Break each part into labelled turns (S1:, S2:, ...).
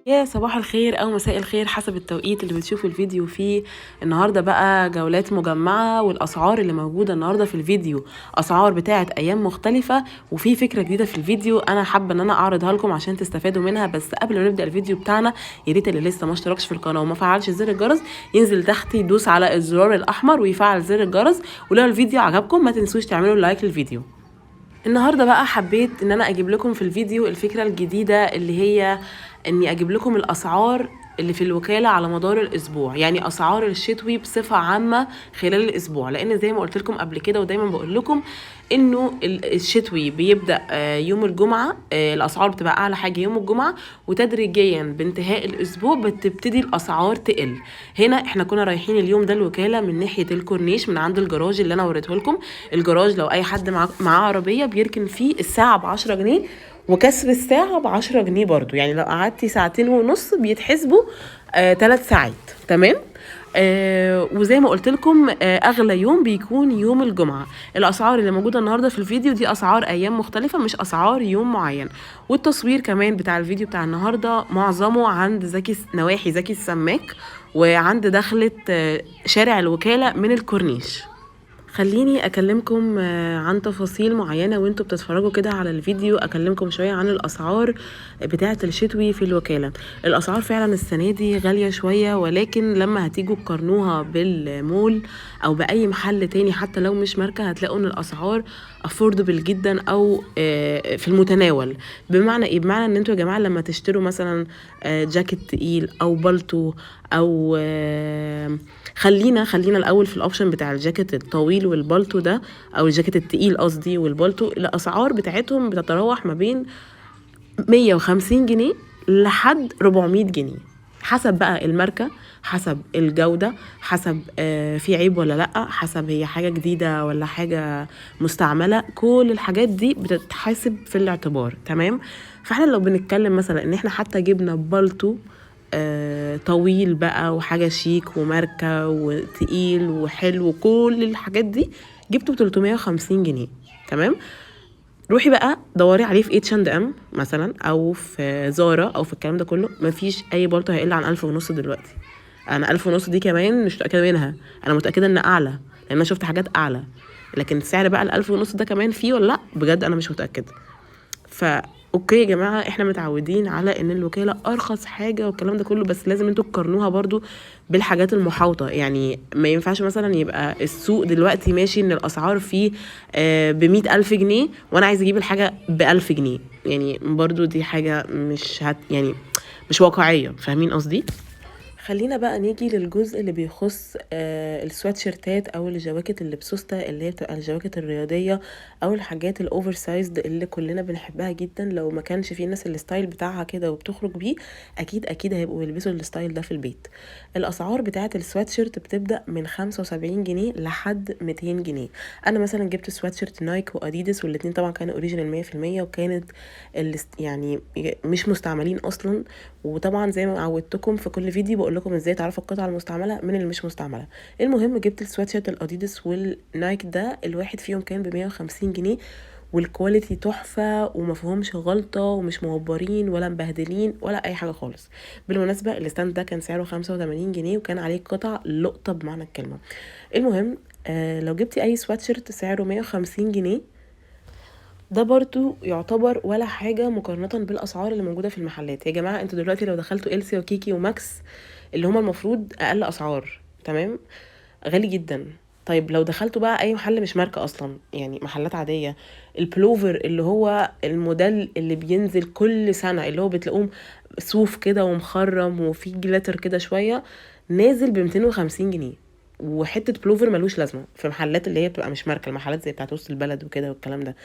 S1: يا صباح الخير او مساء الخير حسب التوقيت اللي بتشوفوا الفيديو فيه. النهارده بقى جولات مجمعه، والاسعار اللي موجوده النهارده في الفيديو اسعار بتاعه ايام مختلفه، وفي فكره جديده في الفيديو انا حابه ان انا اعرضها لكم عشان تستفادوا منها. بس قبل ما نبدا الفيديو بتاعنا، يا ريت اللي لسه ما اشتركش في القناه وما فعلش زر الجرس ينزل تحت يدوس على الزرار الاحمر ويفعل زر الجرس، ولو الفيديو عجبكم ما تنسوش تعملوا لايك للفيديو. النهارده بقى حبيت ان انا اجيب لكم في الفيديو الفكره الجديده اللي هي اني اجيب لكم الاسعار اللي في الوكاله على مدار الاسبوع، يعني اسعار الشتوي بصفه عامه خلال الاسبوع. لان زي ما قلت لكم قبل كده ودايما بقول لكم انه الشتوي بيبدا يوم الجمعه، الاسعار بتبقى اعلى حاجه يوم الجمعه، وتدريجيا بانتهاء الاسبوع بتبتدي الاسعار تقل. هنا احنا كنا رايحين اليوم ده الوكاله من ناحيه الكورنيش، من عند الجراج اللي انا وريته لكم. الجراج لو اي حد معاه عربيه بيركن فيه الساعه ب10 جنيه، وكسر الساعة ب10 جنيه برضو. يعني لو قعدتي 2.5 ساعة بيتحسبوا 3 ساعات. تمام. وزي ما قلت لكم اغلى يوم بيكون يوم الجمعة. الاسعار اللي موجودة النهاردة في الفيديو دي اسعار ايام مختلفة، مش اسعار يوم معين. والتصوير كمان بتاع الفيديو بتاع النهاردة معظمه عند نواحي زكي السماك، وعند دخلة شارع الوكالة من الكورنيش. خليني اكلمكم عن تفاصيل معينة وانتوا بتتفرجوا كده على الفيديو. اكلمكم شوية عن الاسعار بتاعة الشتوي في الوكالة. الاسعار فعلا السنة دي غالية شوية، ولكن لما هتيجوا تقارنوها بالمول او باي محل تاني حتى لو مش ماركة، هتلاقوا ان الاسعار افوردبل جدا او في المتناول. بمعنى ايه؟ بمعنى ان انتوا يا جماعة لما تشتروا مثلا جاكيت تقيل او بالطو او خلينا الاول في الاوبشن بتاع الجاكيت الطويل والبالتو ده، او الجاكيت التقيل قصدي والبالتو. الاسعار بتاعتهم بتتراوح ما بين 150 جنيه لحد 400 جنيه، حسب بقى الماركة، حسب الجودة، حسب في عيب ولا لأ، حسب هي حاجة جديدة ولا حاجة مستعملة. كل الحاجات دي بتتحسب في الاعتبار. تمام. فاحنا لو بنتكلم مثلا ان احنا حتى جبنا بالتو طويل بقى وحاجة شيك وماركة وتقيل وحلو، كل الحاجات دي جبته ب350 جنيه. تمام. روحي بقى دوري عليه في H&M مثلا او في زارا او في الكلام ده كله، مفيش اي بالطو هيقل عن 1500 دلوقتي. انا 1500 دي كمان مش متأكدة منها، انا متأكدة ان اعلى لان انا شفت حاجات اعلى، لكن السعر بقى 1500 ده كمان فيه ولا لا بجد انا مش متأكدة. اوكي يا جماعه، احنا متعودين على ان الوكاله ارخص حاجه والكلام ده كله، بس لازم انتوا تقارنوها برضو بالحاجات المحاوطه. يعني ما ينفعش مثلا يبقى السوق دلوقتي ماشي ان الاسعار فيه ب100,000 جنيه وانا عايز اجيب الحاجه ب1000 جنيه. يعني برضو دي حاجه مش يعني مش واقعيه. فاهمين قصدي؟ خلينا بقى نيجي للجزء اللي بيخص السوات شيرتات او الجواكت اللي بسوسته، اللي هي بتبقى الجواكت الرياضيه او الحاجات الاوفر سايزد اللي كلنا بنحبها جدا. لو ما كانش في ناس الستايل بتاعها كده وبتخرج بيه، اكيد هيبقوا يلبسوا الستايل ده في البيت. الاسعار بتاعه السوات شيرت بتبدا من 75 جنيه لحد 200 جنيه. انا مثلا جبت سوات شيرت نايك واديداس، والاتنين طبعا كانوا اوريجينال 100%، وكانت يعني مش مستعملين اصلا. وطبعا زي ما عودتكم في كل فيديو بقول لكم ازاي تعرفوا القطعه المستعمله من اللي مش مستعمله. المهم جبت السوات شيرت الاديداس والنايك ده، الواحد فيهم كان ب150 جنيه، والكواليتي تحفه ومفهومش غلطه ومش موبرين ولا مبهدلين ولا اي حاجه خالص. بالمناسبه الستاند ده كان سعره 85 جنيه وكان عليه قطع لقطه بمعنى الكلمه. المهم لو جبتي اي سوات شيرت سعره 150 جنيه، ده برضو يعتبر ولا حاجة مقارنة بالأسعار اللي موجودة في المحلات. يا جماعة انتوا دلوقتي لو دخلتوا إلسي وكيكي وماكس اللي هما المفروض أقل أسعار، تمام، غالي جدا. طيب لو دخلتوا بقى أي محل مش ماركة أصلا، يعني محلات عادية، البلوفر اللي هو الموديل اللي بينزل كل سنة، اللي هو بتلاقوه صوف كده ومخرم وفيه جلاتر كده شوية، نازل ب250 جنيه. وحته بلوفر ملوش لازمه في محلات اللي هي بتبقى مش ماركه، المحلات زي بتاعت وسط البلد وكده والكلام ده.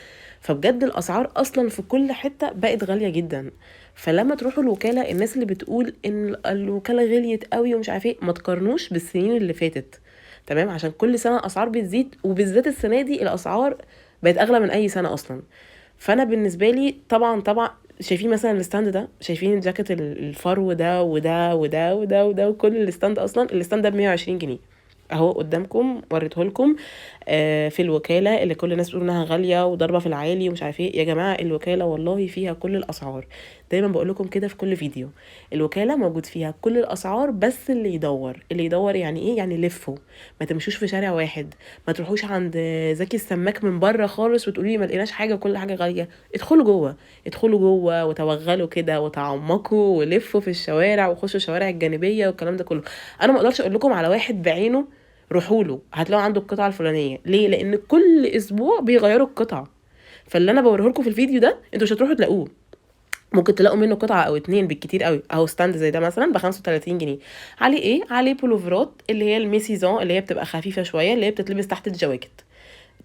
S1: فبجد الاسعار اصلا في كل حته بقت غاليه جدا. فلما تروحوا الوكاله، الناس اللي بتقول ان الوكاله غليت قوي ومش عارفه ايه، ما تقارنوش بالسنين اللي فاتت. تمام. عشان كل سنه الاسعار بتزيد، وبالذات السنه دي الاسعار بقت اغلى من اي سنه اصلا. فانا بالنسبه لي طبعا شايفين مثلا الستاند ده، شايفين الجاكيت الفرو ده وده وده وده وده، وكل الستاند اصلا الستاند ده ب120 جنيه اهو قدامكم، وريته لكم في الوكاله اللي كل الناس بتقول انها غاليه وضربه في العالي ومش عارف ايه. يا جماعه الوكاله والله فيها كل الاسعار. دايما بقول لكم كده في كل فيديو، الوكاله موجود فيها كل الاسعار، بس اللي يدور يعني ايه؟ يعني لفوا، ما تمشوش في شارع واحد، ما تروحوش عند زكي السماك من بره خالص وتقولوا لي ما لقيناش حاجه وكل حاجه غاليه. ادخلوا جوه، ادخلوا جوه وتوغلوا كده وتعمقوا ولفوا في الشوارع وخشوا الشوارع الجانبيه والكلام ده كله. انا ما اقدرش اقول لكم على واحد بعينه روحوا له هتلاقوا عنده القطعه الفلانيه. ليه؟ لان كل اسبوع بيغيروا القطعه. فاللي انا بوريه لكم في الفيديو ده انتوا مش هتروحوا تلاقوه، ممكن تلاقوا منه قطعه او اتنين بالكتير قوي. اهو ستاند زي ده مثلا ب 35 جنيه، عليه ايه؟ عليه بلوفرات اللي هي الميسيزون، اللي هي بتبقى خفيفه شويه، اللي هي بتتلبس تحت الجواكت.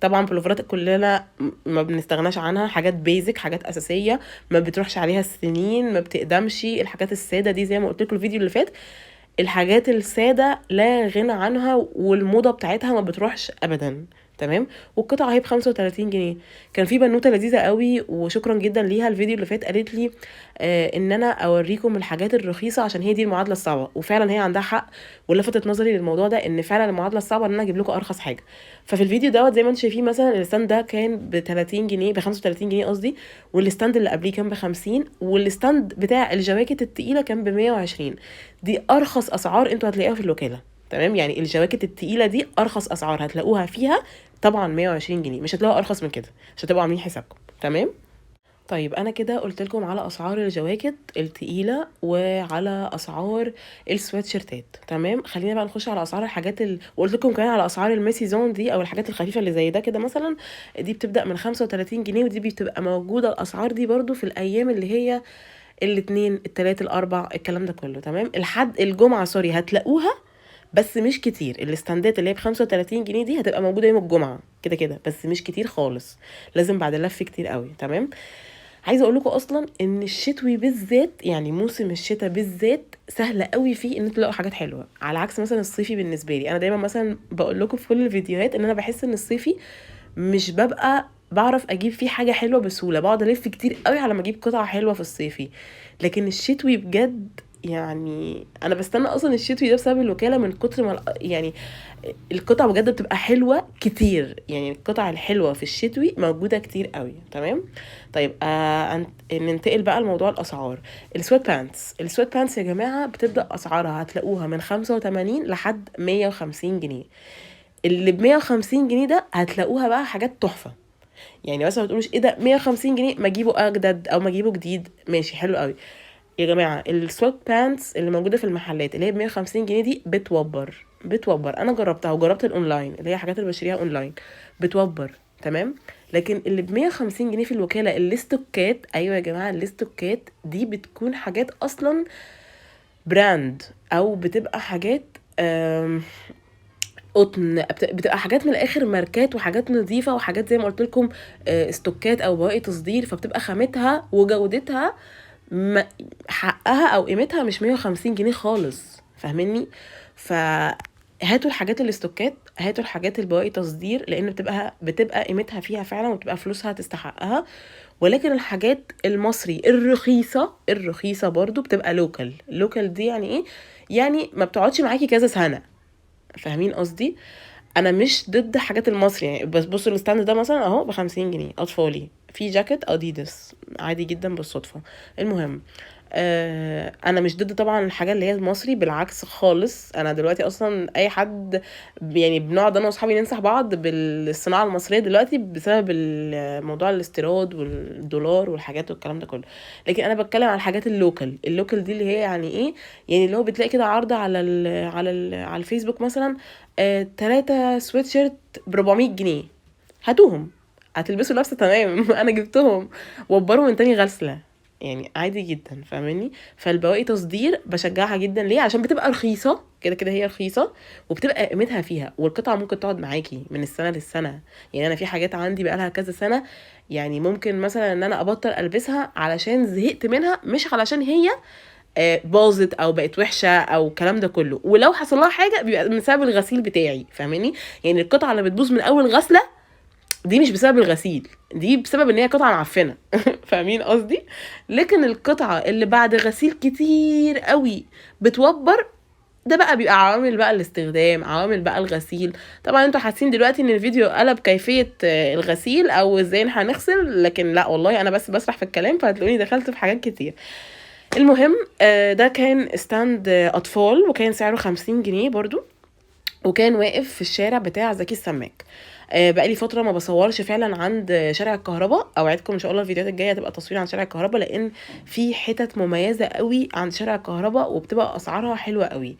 S1: طبعا بلوفرات كلنا ما بنستغناش عنها، حاجات بيزك، حاجات اساسيه ما بتروحش عليها السنين، ما بتقدمش. الحاجات الساده دي زي ما قلت لكم الفيديو اللي فات، الحاجات الساده لا غنى عنها، والموضه بتاعتها ما بتروحش ابدا. تمام. والقطعه هي ب 35 جنيه. كان في بنوته لذيذه قوي وشكرا جدا ليها، الفيديو اللي فات قالت لي ان انا اوريكم الحاجات الرخيصه عشان هي دي المعادله الصعبه، وفعلا هي عندها حق. ولفتت نظري للموضوع ده، ان فعلا المعادله الصعبه ان انا اجيب لكم ارخص حاجه. ففي الفيديو دوت زي ما انتم شايفين مثلا الستاند ده كان ب 30 جنيه، ب 35 جنيه قصدي، والستاند اللي قبليه كان ب 50، والستاند بتاع الجواكت التقيله كان ب 120. دي ارخص اسعار انتوا هتلاقيها في الوكاله. تمام. يعني الجواكت التقيله دي ارخص اسعار هتلاقوها فيها طبعا 120 جنيه، مش هتلاقوا ارخص من كده، مش هتبقوا عاملين حسابكم. تمام. طيب انا كده قلت لكم على اسعار الجواكت التقيله وعلى اسعار السويت شيرتات. تمام. خلينا بقى نخش على اسعار الحاجات وقلت لكم كمان على اسعار الميسيزون دي، او الحاجات الخفيفه اللي زي ده كده مثلا. دي بتبدا من 35 جنيه، ودي بتبقى موجوده الاسعار دي برضو في الايام اللي هي الاثنين الثلاث الاربع الكلام ده كله. تمام. الحد الجمعه سوري هتلاقوها، بس مش كتير. الاستندات اللي هي ب 35 جنيه دي هتبقى موجوده يوم الجمعه كده كده، بس مش كتير خالص، لازم بعد لف كتير قوي. تمام. عايزه اقول لكم اصلا ان الشتوي بالذات، يعني موسم الشتاء بالذات سهله قوي فيه ان انتوا تلاقوا حاجات حلوه، على عكس مثلا الصيفي. بالنسبه لي انا دايما مثلا بقول لكم في كل الفيديوهات ان انا بحس ان الصيفي مش ببقى بعرف اجيب فيه حاجه حلوه بسهوله، بقعد الف كتير قوي على ما اجيب قطعه حلوه في الصيفي. لكن الشتوي بجد يعني انا بستنى اصلا الشتوي ده بسبب الوكاله، من كتر ما يعني القطع بجد بتبقى حلوه كتير. يعني القطع الحلوه في الشتوي موجوده كتير قوي. تمام. طيب ننتقل بقى لموضوع الاسعار. السويت بانتس يا جماعه بتبدا اسعارها هتلاقوها من 85 لحد 150 جنيه. اللي ب 150 جنيه ده هتلاقوها بقى حاجات تحفه. يعني مثلا ما تقولوش ايه ده 150 جنيه ما اجيبه اجدد او ما اجيبه جديد، ماشي حلو قوي يا جماعه. السويت بانتس اللي موجوده في المحلات اللي هي ب 150 جنيه دي بتوبر. انا جربتها وجربت الاونلاين، اللي هي حاجات اللي بشتريها اونلاين، بتوبر. تمام. لكن اللي ب 150 جنيه في الوكاله الاستوكات، ايوه يا جماعه الاستوكات دي بتكون حاجات اصلا براند، او بتبقى حاجات قطن، بتبقى حاجات من الاخر ماركات وحاجات نظيفه وحاجات زي ما قلت لكم استوكات او بواقي تصدير، فبتبقى خامتها وجودتها حقها او قيمتها مش 150 جنيه خالص. فاهميني؟ فهاتوا الحاجات الاستوكات، هاتوا الحاجات البواقي تصدير، لان بتبقى قيمتها فيها فعلا وبتبقى فلوسها تستحقها. ولكن الحاجات المصري الرخيصه برضو بتبقى لوكال دي يعني ايه؟ يعني ما بتقعدش معاكي كذا سنه. فاهمين قصدي؟ انا مش ضد حاجات المصري يعني، بس بصوا الستاند ده مثلا اهو ب 50 جنيه اطفالي، في جاكيت اديداس عادي جدا بالصدفه. المهم انا مش ضد طبعا الحاجه اللي هي المصري، بالعكس خالص. انا دلوقتي اصلا اي حد يعني بنقعد انا واصحابي ننصح بعض بالصناعه المصريه دلوقتي بسبب موضوع الاستيراد والدولار والحاجات والكلام ده كله. لكن انا بتكلم على الحاجات اللوكال دي اللي هي يعني ايه؟ يعني اللي هو بتلاقي كده عرض على الفيسبوك مثلا 3 سويت شيرت ب 400 جنيه، هاتوهم هتلبسوا لابسه تمام انا جبتهم وبروا من تاني غسله، يعني عادي جدا. فاهماني؟ فالبواقي تصدير بشجعها جدا. ليه؟ عشان بتبقى رخيصه كده كده، هي رخيصه وبتبقى قيمتها فيها، والقطعه ممكن تقعد معاكي من السنه للسنه. يعني انا في حاجات عندي بقالها كذا سنه، يعني ممكن مثلا ان انا ابطل البسها علشان زهقت منها، مش علشان هي باظت او بقت وحشه او الكلام ده كله. ولو حصل لها حاجه بيبقى من سبب الغسيل بتاعي. فاهماني؟ يعني القطعه اللي بتبوظ من اول غسله دي مش بسبب الغسيل، دي بسبب ان هي قطعه معفنه فاهمين قصدي؟ لكن القطعه اللي بعد غسيل كتير قوي بتوبر، ده بقى بيبقى عوامل بقى الاستخدام، عوامل بقى الغسيل. طبعا انتوا حاسين دلوقتي ان الفيديو قلب كيفيه الغسيل او ازاي هنغسل، لكن لا والله انا بس بسرح في الكلام، فهتلاقوني دخلت في حاجات كتير. المهم ده كان ستاند اطفال، وكان سعره 50 جنيه برضو، وكان واقف في الشارع بتاع زكي السماك. بقالي فتره ما بصورش فعلا عند شارع الكهرباء، اوعدكم ان شاء الله الفيديوهات الجايه تبقى تصوير عن شارع الكهرباء، لان في حتت مميزه قوي عند شارع الكهرباء وبتبقى اسعارها حلوه قوي.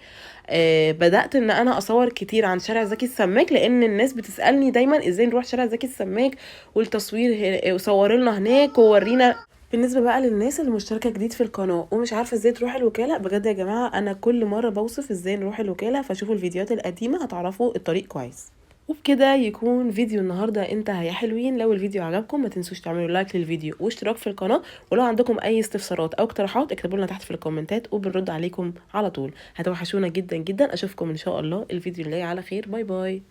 S1: بدات ان انا اصور كتير عن شارع زكي السماك، لان الناس بتسالني دايما ازاي نروح شارع زكي السماك والتصوير وصور لنا هناك وورينا. بالنسبه بقى للناس اللي مشتركه جديد في القناه ومش عارفه ازاي تروح الوكاله، بجد يا جماعه انا كل مره بوصف ازاي نروح الوكاله، فشوفوا الفيديوهات القديمه هتعرفوا الطريق كويس. وبكده يكون فيديو النهارده انتهى يا حلوين. لو الفيديو عجبكم ما تنسوش تعملوا لايك للفيديو واشتراك في القناه، ولو عندكم اي استفسارات او اقتراحات اكتبوا لنا تحت في الكومنتات وبنرد عليكم على طول. هتوحشونا جدا جدا. اشوفكم ان شاء الله الفيديو الجاي على خير. باي باي.